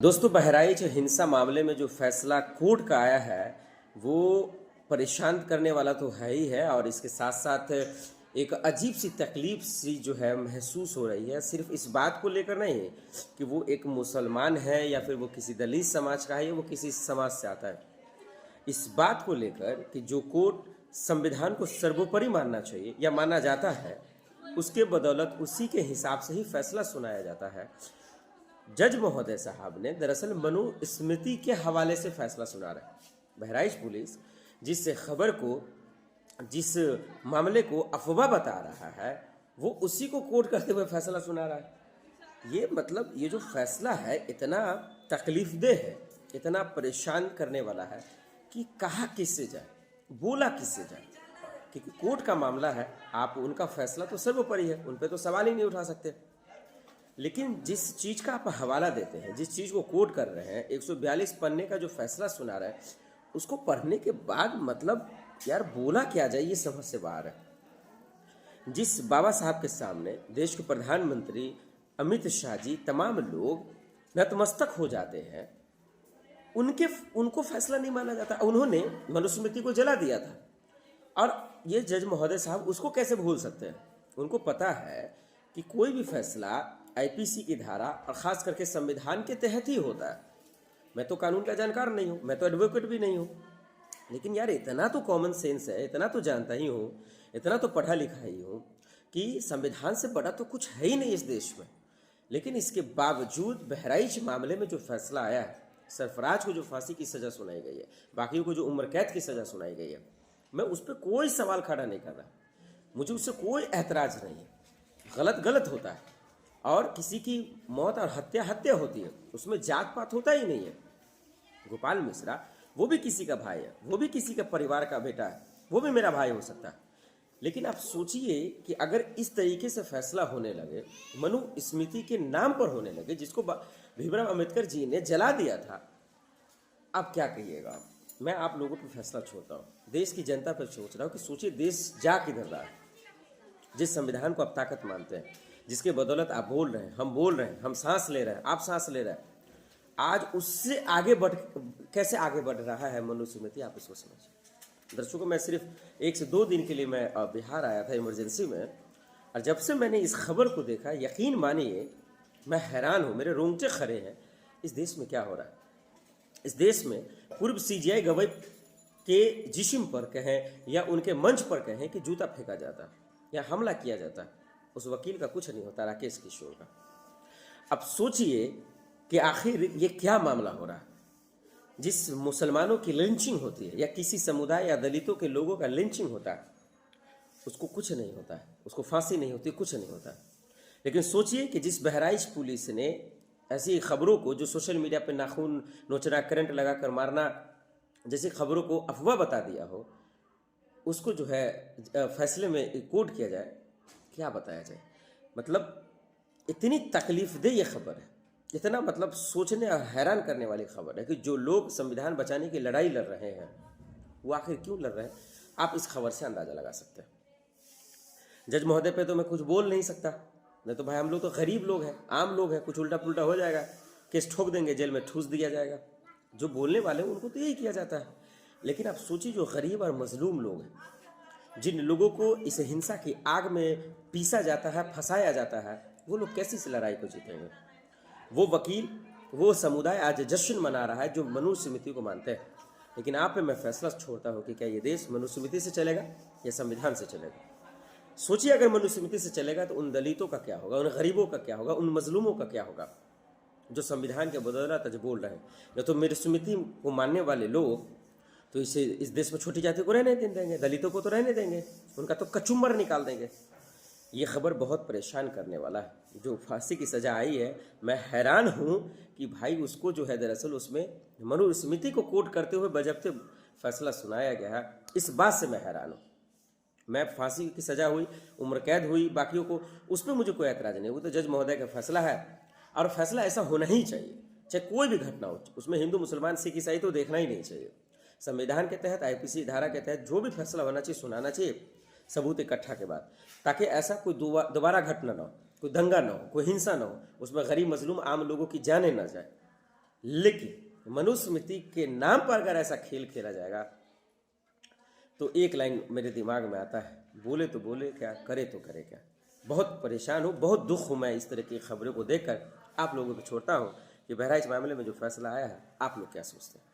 दोस्तों, बहराइच हिंसा मामले में जो फैसला कोर्ट का आया है वो परेशान करने वाला तो है ही है, और इसके साथ साथ एक अजीब सी तकलीफ सी जो है महसूस हो रही है। सिर्फ इस बात को लेकर नहीं कि वो एक मुसलमान है या फिर वो किसी दलित समाज का है या वो किसी समाज से आता है। इस बात को लेकर कि जो कोर्ट संविधान को सर्वोपरि मानना चाहिए या माना जाता है, उसके बदौलत उसी के हिसाब से ही फैसला सुनाया जाता है। जज महोदय साहब ने दरअसल मनुस्मृति के हवाले से फैसला सुना रहे हैं। बहराइच पुलिस जिस खबर को, जिस मामले को अफवाह बता रहा है, वो उसी को कोर्ट करते हुए फैसला सुना रहा है। ये मतलब ये जो फैसला है इतना तकलीफदेह है, इतना परेशान करने वाला है कि कहा किससे जाए, बोला किससे जाए। क्योंकि कोर्ट का मामला है, आप उनका फैसला तो सर्वोपरि है, उन पर तो सवाल ही नहीं उठा सकते। लेकिन जिस चीज़ का आप हवाला देते हैं, जिस चीज़ को कोट कर रहे हैं, 142 पन्ने का जो फैसला सुना रहा है, उसको पढ़ने के बाद मतलब यार बोला क्या जाए, ये समझ से बाहर है। जिस बाबा साहब के सामने देश के प्रधानमंत्री अमित शाह जी, तमाम लोग नतमस्तक हो जाते हैं, उनको फैसला नहीं माना जाता। उन्होंने मनुस्मृति को जला दिया था, और ये जज महोदय साहब उसको कैसे भूल सकते हैं। उनको पता है कि कोई भी फैसला आईपीसी की धारा और ख़ास करके संविधान के तहत ही होता है। मैं तो कानून का जानकार नहीं हूँ, मैं तो एडवोकेट भी नहीं हूँ, लेकिन यार इतना तो कॉमन सेंस है, इतना तो जानता ही हूँ, इतना तो पढ़ा लिखा ही हूँ कि संविधान से बड़ा तो कुछ है ही नहीं इस देश में। लेकिन इसके बावजूद बहराइच मामले में जो फैसला आया है, सरफराज को जो फांसी की सज़ा सुनाई गई है, बाकियों को जो उम्र कैद की सज़ा सुनाई गई है, मैं उस पर कोई सवाल खड़ा नहीं कर रहा। मुझे उससे कोई एतराज़ नहीं है। गलत गलत होता है, और किसी की मौत और हत्या हत्या होती है, उसमें जात पात होता ही नहीं है। गोपाल मिश्रा वो भी किसी का भाई है, वो भी किसी का परिवार का बेटा है, वो भी मेरा भाई हो सकता है। लेकिन आप सोचिए कि अगर इस तरीके से फैसला होने लगे, मनुस्मृति के नाम पर होने लगे, जिसको भीमराव अम्बेडकर जी ने जला दिया था, अब क्या कहिएगा। मैं आप लोगों पर फैसला छोड़ता हूँ, देश की जनता पर सोच रहा हूँ कि सोचिए देश जा किधर रहा है। जिस संविधान को आप ताकत मानते हैं, जिसके बदौलत आप बोल रहे हैं, हम बोल रहे हैं, हम सांस ले रहे हैं, आप सांस ले रहे हैं, आज उससे आगे कैसे आगे बढ़ रहा है मनुस्मृति, आप इसको समझिए। दर्शकों, मैं सिर्फ 1 से 2 दिन के लिए मैं बिहार आया था इमरजेंसी में, और जब से मैंने इस खबर को देखा, यकीन मानिए मैं हैरान हूँ, मेरे रोंगटे खड़े हैं। इस देश में क्या हो रहा है। इस देश में पूर्व सीजीआई गवाई के जिस्म पर कहें या उनके मंच पर कहें कि जूता फेंका जाता या हमला किया जाता, उस वकील का कुछ नहीं होता, राकेश किशोर का। अब सोचिए कि आखिर ये क्या मामला हो रहा है। जिस मुसलमानों की लिंचिंग होती है या किसी समुदाय या दलितों के लोगों का लिंचिंग होता है, उसको कुछ नहीं होता है, उसको फांसी नहीं होती, कुछ नहीं होता है। लेकिन सोचिए कि जिस बहराइच पुलिस ने ऐसी खबरों को, जो सोशल मीडिया पर नाखून नोचना, करंट लगाकर मारना जैसी खबरों को अफवाह बता दिया हो, उसको जो है फैसले में कोट किया जाए, क्या बताया जाए। मतलब इतनी तकलीफदेह ये खबर है, इतना मतलब सोचने और हैरान करने वाली खबर है कि जो लोग संविधान बचाने की लड़ाई लड़ रहे हैं, वो आखिर क्यों लड़ रहे हैं, आप इस खबर से अंदाज़ा लगा सकते हैं। जज महोदय पे तो मैं कुछ बोल नहीं सकता, नहीं तो भाई हम लोग तो गरीब लोग हैं, आम लोग हैं, कुछ उल्टा पुल्टा हो जाएगा, केस ठोक देंगे, जेल में ठूस दिया जाएगा। जो बोलने वाले हैं उनको तो यही किया जाता है। लेकिन आप सोचिए जो गरीब और मजलूम लोग हैं, जिन लोगों को इस हिंसा की आग में पीसा जाता है, फंसाया जाता है, वो लोग कैसे इस लड़ाई को जीतेंगे। वो वकील, वो समुदाय आज जश्न मना रहा है जो मनुस्मृति को मानते हैं। लेकिन आप पे मैं फैसला छोड़ता हूँ कि क्या ये देश मनुस्मृति से चलेगा या संविधान से चलेगा। सोचिए अगर मनुस्मृति से चलेगा तो उन दलितों का क्या होगा, उन गरीबों का क्या होगा, उन मजलूमों का क्या होगा जो संविधान के बदौलत आज बोल रहे हैं। या तो मनुस्मृति को मानने वाले लोग तो इस देश में छोटी जाति को रहने देंगे, दलितों को तो रहने देंगे, उनका तो कचुम्बर निकाल देंगे। ये खबर बहुत परेशान करने वाला है। जो फांसी की सज़ा आई है, मैं हैरान हूँ कि भाई उसको जो है दरअसल उसमें मनुस्मृति को कोट करते हुए बजबते फैसला सुनाया गया है। इस बात से मैं हैरान हूँ। मैं फांसी की सज़ा हुई, उम्र कैद हुई, बाकियों को, उस पर मुझे कोई ऐतराज़ नहीं। वो तो जज महोदय का फैसला है, और फैसला ऐसा होना ही चाहिए, चाहे कोई भी घटना हो। उसमें हिंदू मुसलमान सिख ईसाई तो देखना ही नहीं चाहिए। संविधान के तहत, आईपीसी धारा के तहत जो भी फैसला होना चाहिए, सुनाना चाहिए सबूत इकट्ठा के बाद, ताकि ऐसा कोई दोबारा घटना ना हो, कोई दंगा ना हो, कोई हिंसा ना हो, उसमें गरीब मजलूम आम लोगों की जाने ना जाए। लेकिन मनुस्मृति के नाम पर अगर ऐसा खेल खेला जाएगा तो एक लाइन मेरे दिमाग में आता है, बोले तो बोले क्या, करे तो करे क्या। बहुत परेशान हूँ, बहुत दुख हूँ मैं इस तरह की खबरों को देखकर। आप लोगों को छोड़ता हूँ कि बहरहाल इस मामले में जो फैसला आया है, आप लोग क्या सोचते हैं।